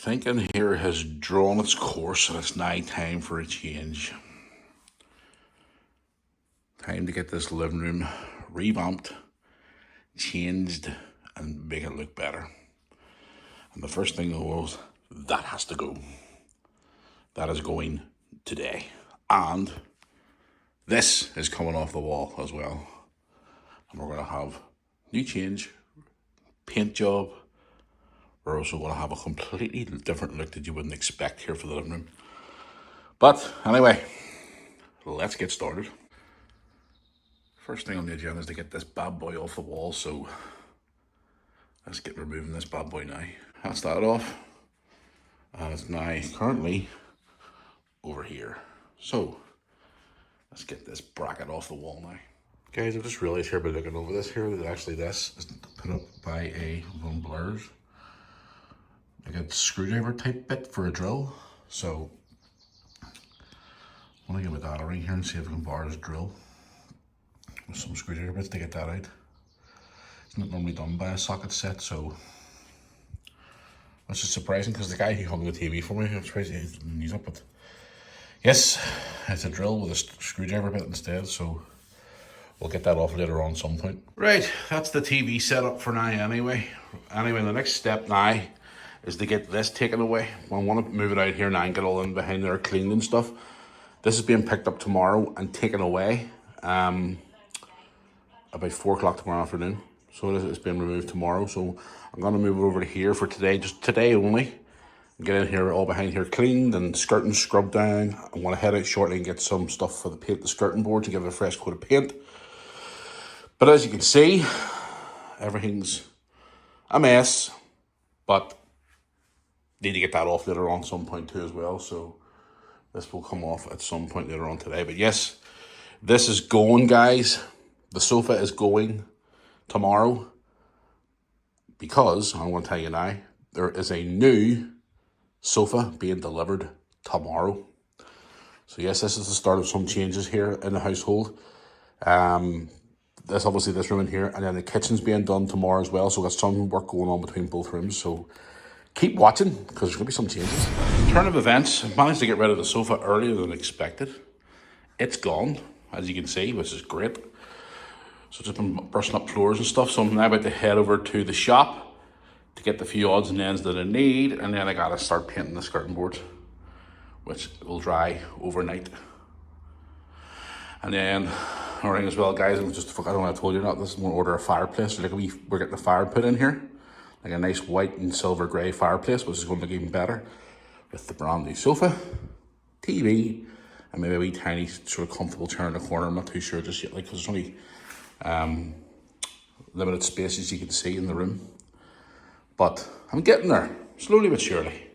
Thinking here has drawn its course and it's now time for a change. Time to get this living room revamped, changed, and make it look better. And the first thing was that has to go. That is going today. And this is coming off the wall as well. And we're going to have new change, paint job. We're also going to have a completely different look that you wouldn't expect here for the living room. But anyway, let's get started. First thing on the agenda is to get this bad boy off the wall, so let's get removing this bad boy now. That's that off. And it's now currently over here. So let's get this bracket off the wall now. Guys, I've just realized here by looking over this here that actually this is put up by a one blurs. Like a screwdriver type bit for a drill. So I want to give my dad a ring here and see if we can borrow his drill with some screwdriver bits to get that out. It's not normally done by a socket set, so which is surprising because the guy who hung the TV for me, I'm surprised he didn't use it, but yes, it's a drill with a screwdriver bit instead, so we'll get that off later on some point. Right, that's the TV setup for now anyway. Anyway, the next step now is to get this taken away. I want to move it out here now and get all in behind there cleaned and stuff. This is being picked up tomorrow and taken away about 4 o'clock tomorrow afternoon. So it's being removed tomorrow. So I'm going to move it over to here for today, just today only. Get in here, all behind here cleaned and skirting scrubbed down. I want to head out shortly and get some stuff for the paint, the skirting board, to give it a fresh coat of paint. But as you can see, everything's a mess, but need to get that off later on some point too as well. So this will come off at some point later on today. But yes, this is going, guys. The sofa is going tomorrow because I'm going to tell you now, there is a new sofa being delivered tomorrow. So yes, this is the start of some changes here in the household. There's obviously this room in here, and then the kitchen's being done tomorrow as well. So we've got some work going on between both rooms. So keep watching because there's going to be some changes. Turn of events, I managed to get rid of the sofa earlier than expected. It's gone, as you can see, which is great. So just been bursting up floors and stuff. So I'm now about to head over to the shop to get the few odds and ends that I need. And then I got to start painting the skirting board, which will dry overnight. And then, all right as well, guys, I don't know what I told you not. This is going to order a fireplace. Like we're getting a fire put in here. Like a nice white and silver grey fireplace, which is going to look even better with the brand new sofa, TV, and maybe a wee tiny sort of comfortable chair in the corner. I'm not too sure just yet, like, because there's only limited space, as you can see, in the room. But I'm getting there, slowly but surely.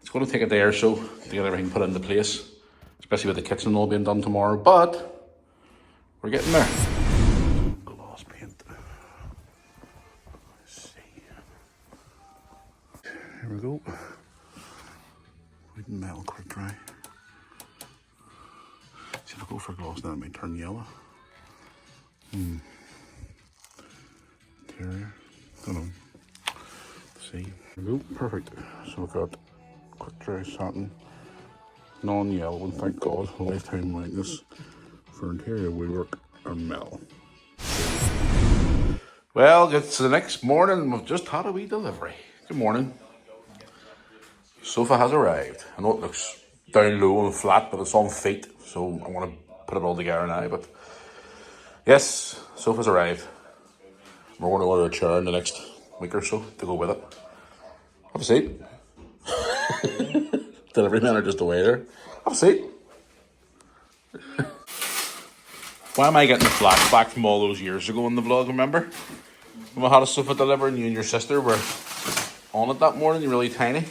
It's going to take a day or so to get everything put into place, especially with the kitchen all being done tomorrow, but we're getting there. Gloss paint. Here we go. Wooden metal quick dry. See, if I go for gloss now, it might turn yellow. Interior. Don't know. Let's see. Here we go. Perfect. So we've got quick dry satin, non-yellow, and thank God, a lifetime like this for interior woodwork or metal. Well, it's the next morning. We've just had a wee delivery. Good morning. Sofa has arrived. I know it looks down low and flat, but it's on feet, so I want to put it all together now. But yes, sofa's arrived. We're going to order a chair in the next week or so to go with it. Have a seat. Delivery men are just away there. Have a seat. Why am I getting a flashback from all those years ago in the vlog, remember? When we had a sofa delivered and you and your sister were on it that morning, you were really tiny.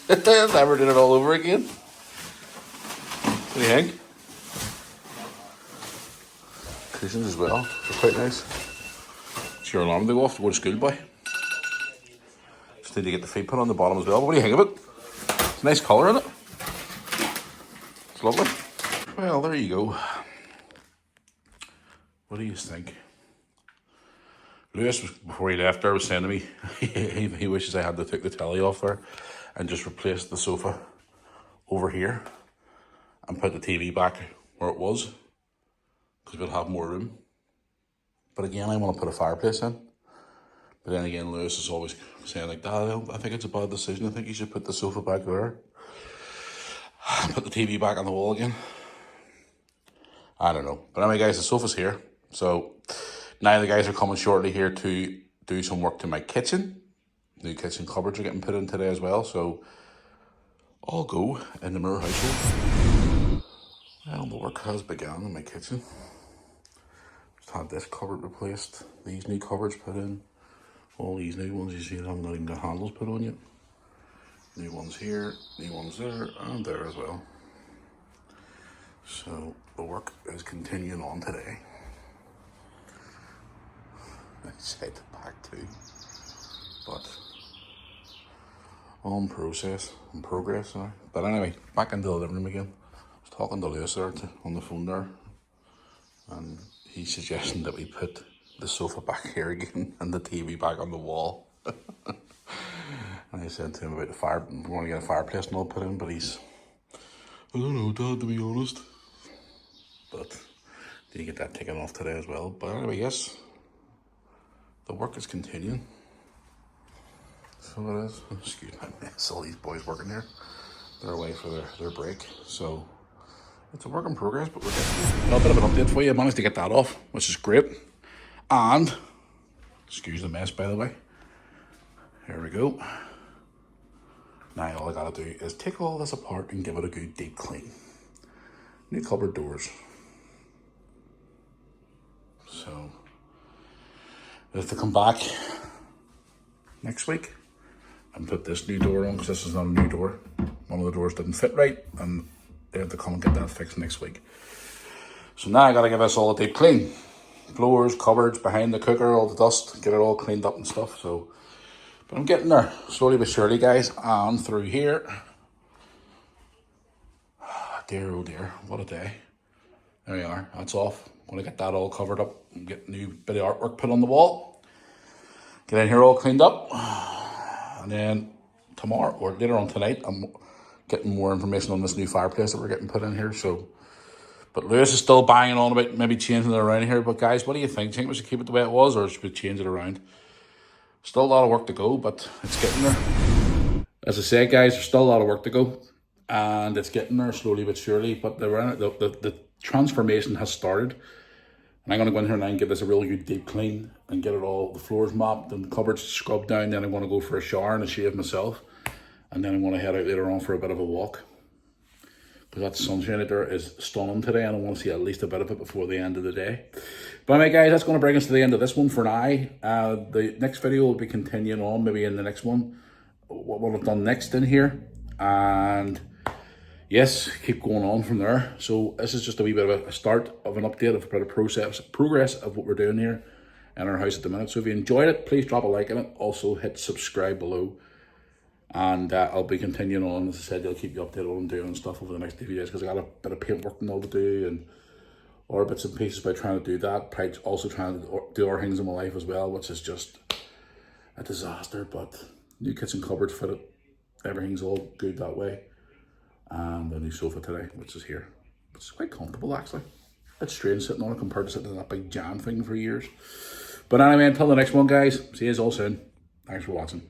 Never did it all over again. What do you think? Cushions as well. They're quite nice. It's your alarm to go off to go to school by. Just need to get the feet put on the bottom as well. But what do you think of it? It's a nice colour in it. It's lovely. Well, there you go. What do you think? Lewis, before he left there, was saying to me, he wishes I had to take the telly off there and just replace the sofa over here and put the TV back where it was, because we'll have more room. But again, I want to put a fireplace in. But then again, Lewis is always saying like, Dad, I think it's a bad decision. I think you should put the sofa back there. Put the TV back on the wall again. I don't know. But anyway, guys, the sofa's here. So now the guys are coming shortly here to do some work to my kitchen. New kitchen cupboards are getting put in today as well. So all go in the Moore household. Well, the work has begun in my kitchen. Just had this cupboard replaced. These new cupboards put in. All these new ones, you see, I haven't even got handles put on yet. New ones here, new ones there, and there as well. So the work is continuing on today. I said back too, but on progress, sorry. But anyway, back into the living room again. I was talking to Lewis there on the phone there, and he's suggesting that we put the sofa back here again and the TV back on the wall. And I said to him about the fire, we want to get a fireplace and all put in, but he's, I don't know, Dad, to be honest. But did you get that taken off today as well? But anyway, yes, the work is continuing. So it is. Excuse my mess, all these boys working here. They're away for their break. So it's a work in progress, but we're getting a bit of an update for you. I managed to get that off, which is great. And, excuse the mess by the way. Here we go. Now all I gotta do is take all this apart and give it a good deep clean. New cupboard doors. So, I have to come back next week and put this new door on, because this is not a new door. One of the doors didn't fit right, and they have to come and get that fixed next week. So now I gotta give this all a deep clean. Floors, cupboards, behind the cooker, all the dust, get it all cleaned up and stuff. So, but I'm getting there, slowly but surely, guys. And through here, dear, oh dear, what a day. There we are, that's off. I'm gonna get that all covered up and get a new bit of artwork put on the wall. Get in here all cleaned up. And then tomorrow, or later on tonight, I'm getting more information on this new fireplace that we're getting put in here. So, but Lewis is still banging on about maybe changing it around here. But guys, what do you think? Do you think we should keep it the way it was, or should we change it around? Still a lot of work to go, but it's getting there. As I said, guys, there's still a lot of work to go, and it's getting there slowly but surely. But the transformation has started, and I'm going to go in here now and give this a really good deep clean and get it all, the floors mopped and the cupboards scrubbed down. Then I'm going to go for a shower and a shave myself, and then I'm going to head out later on for a bit of a walk, because that sunshine out there is stunning today, and I want to see at least a bit of it before the end of the day. But anyway, guys, that's going to bring us to the end of this one for now. The next video will be continuing on, maybe in the next one, what I've done next in here. And yes, keep going on from there. So this is just a wee bit of a start of an update of a progress of what we're doing here in our house at the minute. So if you enjoyed it, please drop a like on it. Also hit subscribe below. And I'll be continuing on. As I said, I'll keep you updated on what I'm doing and stuff over the next 2 videos, because I got a bit of paintwork and all to do, and other bits and pieces by trying to do that. Probably also trying to do other things in my life as well, which is just a disaster. But new kitchen cupboards fitted, everything's all good that way. And the new sofa today, which is here. It's quite comfortable actually. It's strange sitting on it compared to sitting in that big jam thing for years. But anyway, until the next one, guys, see you all soon. Thanks for watching.